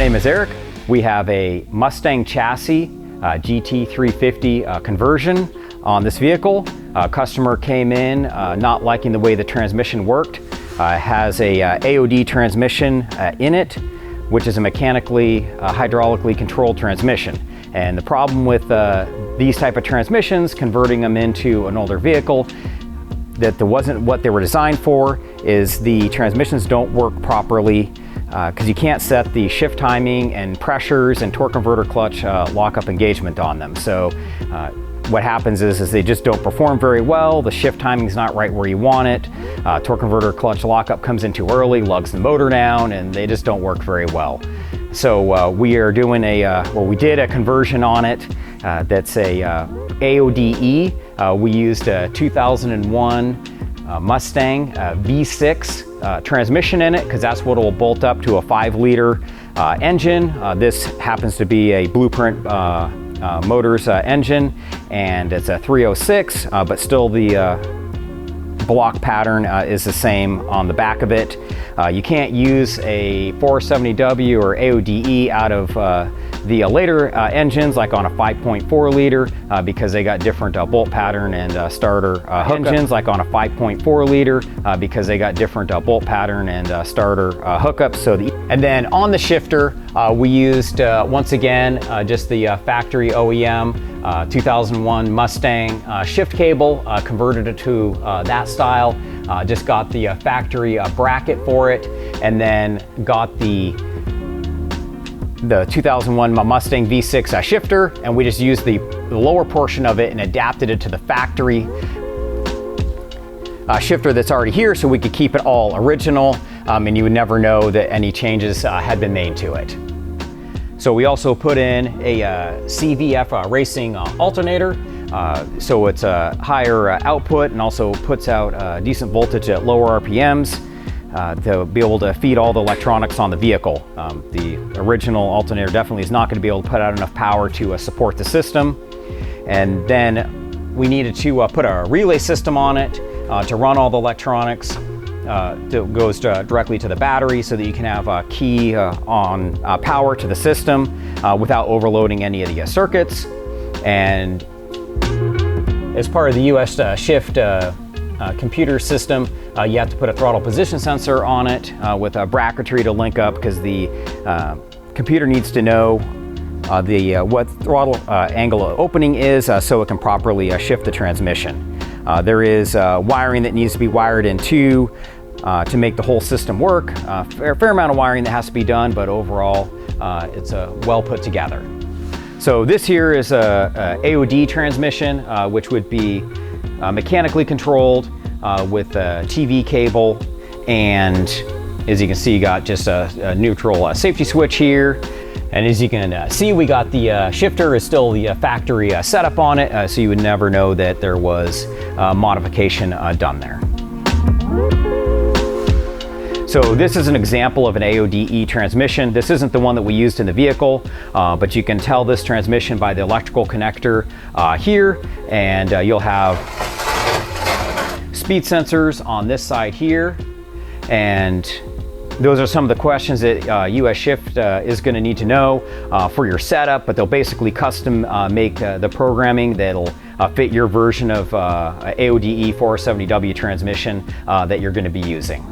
name is Eric. We have a Mustang Chassis GT350 conversion on this vehicle. Customer came in not liking the way the transmission worked. Has a AODE transmission in it, which is a mechanically, hydraulically controlled transmission. And the problem with these type of transmissions, converting them into an older vehicle, that wasn't what they were designed for, is the transmissions don't work properly because you can't set the shift timing and pressures and torque converter clutch lockup engagement on them. So what happens is they just don't perform very well. The shift timing's not right where you want it. Torque converter clutch lockup comes in too early, lugs the motor down, and they just don't work very well. So we are doing we did a conversion on it that's a AODE. We used a 2001 Mustang V6 transmission in it because that's what will bolt up to a 5-liter engine. This happens to be a Blueprint Motors engine, and it's a 306, but still the block pattern is the same on the back of it. You can't use a 470W or AODE out of the later engines, like on a 5.4 liter, because they got different bolt pattern and starter engines, like on a 5.4 liter, because they got different bolt pattern and starter hookups. And then on the shifter, we used once again just the factory OEM 2001 Mustang shift cable, converted it to that style. Just got the factory bracket for it, and then got the 2001 Mustang V6 shifter, and we just used the lower portion of it and adapted it to the factory shifter that's already here, so we could keep it all original, and you would never know that any changes had been made to it. So we also put in a CVF racing alternator, so it's a higher output and also puts out decent voltage at lower RPMs to be able to feed all the electronics on the vehicle. The original alternator definitely is not going to be able to put out enough power to support the system. And then we needed to put a relay system on it to run all the electronics. That goes directly to the battery so that you can have a key on power to the system without overloading any of the circuits. And as part of the US Shift computer system, you have to put a throttle position sensor on it with a bracketry to link up, because the computer needs to know what throttle angle opening is so it can properly shift the transmission. There is wiring that needs to be wired in too to make the whole system work. A fair amount of wiring that has to be done, but overall it's well put together. So this here is a AODE transmission, which would be mechanically controlled with a TV cable, and as you can see, you got just a neutral safety switch here. And as you can see, we got the shifter is still the factory setup on it, so you would never know that there was modification done there. So this is an example of an AODE transmission. This isn't the one that we used in the vehicle, but you can tell this transmission by the electrical connector here, and you'll have speed sensors on this side here, and those are some of the questions that US Shift is going to need to know for your setup, but they'll basically custom make the programming that'll fit your version of AODE 470W transmission that you're going to be using.